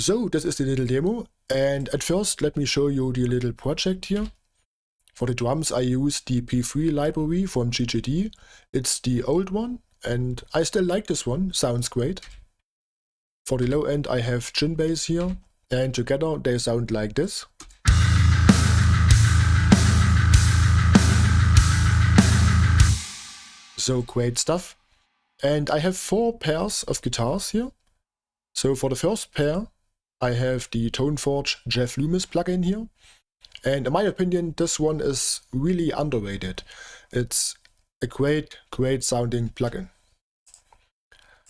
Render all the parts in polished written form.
So this is the little demo, and at first let me show you the little project here. For the drums I use the P3 library from GGD. It's the old one and I still like this one, sounds great. For the low end I have gin bass here, and together they sound like this. So great stuff. And I have 4 pairs of guitars here. So for the first pair I have the Toneforge Jeff Loomis plugin here. And in my opinion this one is really underrated. It's a great sounding plugin.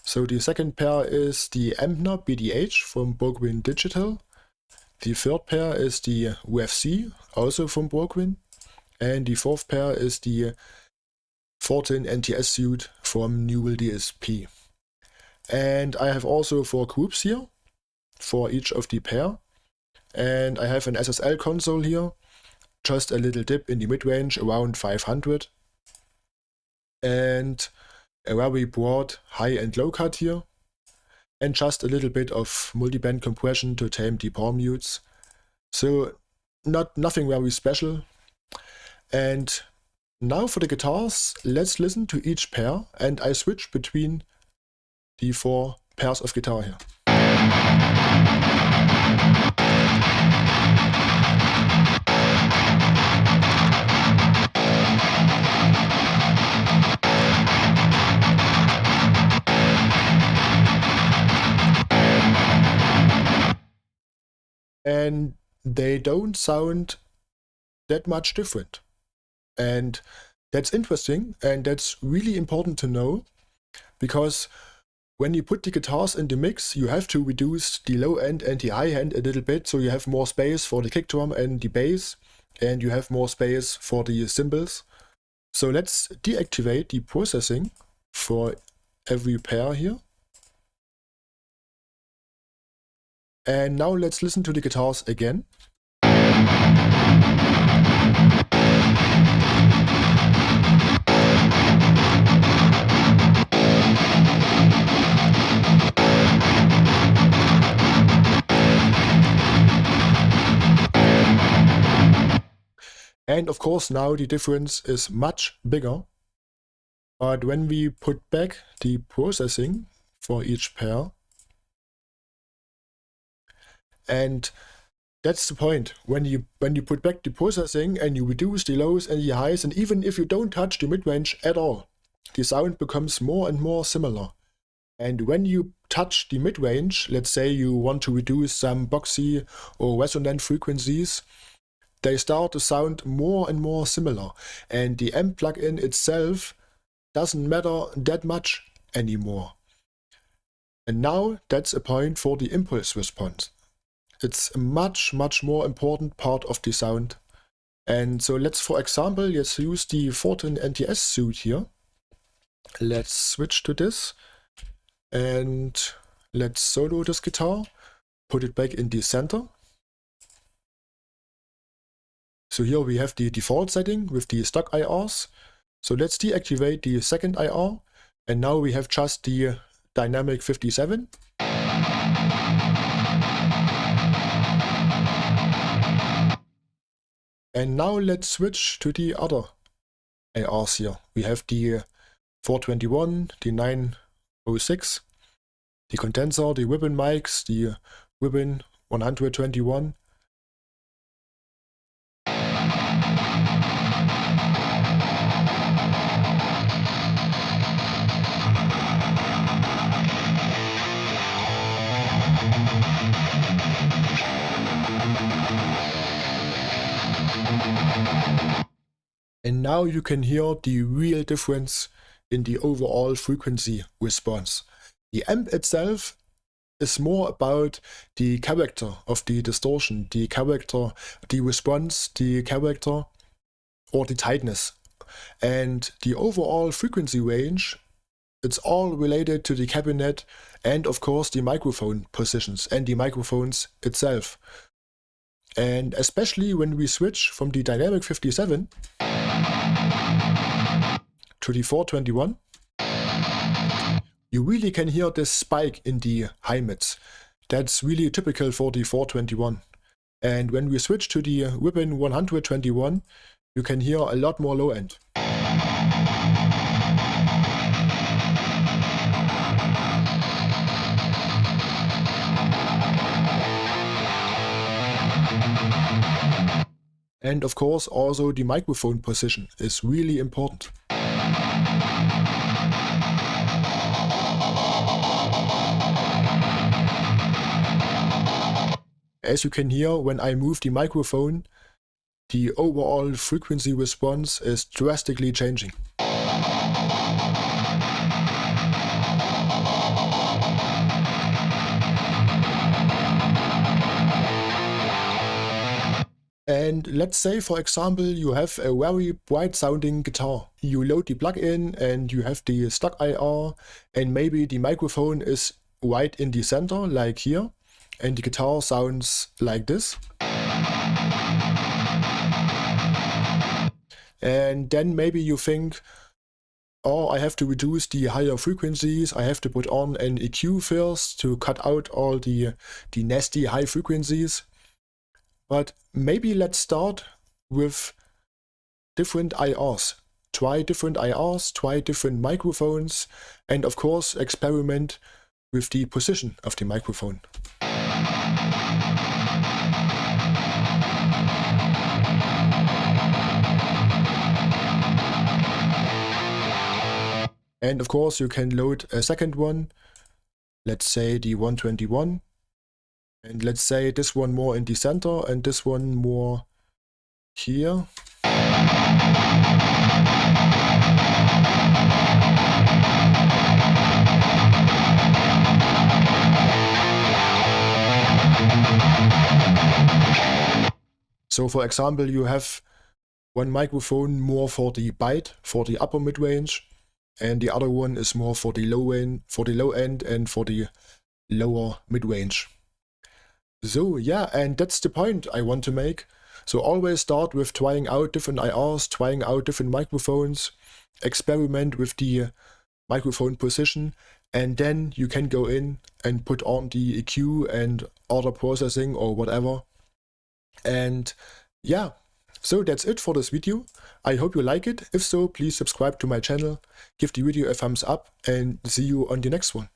So the second pair is the Neural BDH from Bogren Digital. The third pair is the Rev C, also from Bogren. And the fourth pair is the Fortin NTS suite from Neural DSP. And I have also 4 groups here for each of the pair. And I have an SSL console here, just a little dip in the mid-range around 500. And a very broad high and low cut here. And just a little bit of multiband compression to tame the palm mutes. So nothing very special. And now for the guitars, let's listen to each pair, and I switch between the 4 pairs of guitar here. And they don't sound that much different. And that's interesting, and that's really important to know, because when you put the guitars in the mix, you have to reduce the low end and the high end a little bit, so you have more space for the kick drum and the bass, and you have more space for the cymbals. So let's deactivate the processing for every pair here. And now let's listen to the guitars again. And of course now the difference is much bigger. But when we put back the processing for each pair, and that's the point, when you put back the processing and you reduce the lows and the highs, and even if you don't touch the mid-range at all, the sound becomes more and more similar. And when you touch the mid-range, let's say you want to reduce some boxy or resonant frequencies, they start to sound more and more similar, and the amp plugin itself doesn't matter that much anymore. And now that's a point for the impulse response. It's a much more important part of the sound. And so let's, for example, let's use the Fortin NTS suite here. Let's switch to this and let's solo this guitar, put it back in the center. So here we have the default setting with the stock IRs. So let's deactivate the second IR, and now we have just the dynamic 57. And now let's switch to the other IRs here. We have the 421, the 906, the condenser, the ribbon mics, the ribbon 121. And now you can hear the real difference in the overall frequency response. The amp itself is more about the character of the distortion, the character, the response, the character, or the tightness. And the overall frequency range, it's all related to the cabinet and of course the microphone positions and the microphones itself. And especially when we switch from the dynamic 57 to the 421, you really can hear this spike in the high mids. That's really typical for the 421. And when we switch to the Ribbon 121, you can hear a lot more low end. And of course, also the microphone position is really important. As you can hear, when I move the microphone, the overall frequency response is drastically changing. And let's say, for example, you have a very bright sounding guitar. You load the plugin and you have the stock IR, and maybe the microphone is right in the center, like here, and the guitar sounds like this. And then maybe you think, oh, I have to reduce the higher frequencies, I have to put on an EQ first to cut out all the nasty high frequencies. But maybe let's start with different IRs. Try different IRs, try different microphones, and of course experiment with the position of the microphone. And of course you can load a second one, let's say the 121. And let's say this one more in the center and this one more here. So for example, you have one microphone more for the bite, for the upper mid-range, and the other one is more for the low end, and for the lower mid-range. So yeah, and that's the point I want to make. So always start with trying out different IRs, trying out different microphones, experiment with the microphone position, and then you can go in and put on the EQ and other processing or whatever. And yeah, so that's it for this video. I hope you like it. If so, please subscribe to my channel, give the video a thumbs up, and see you on the next one.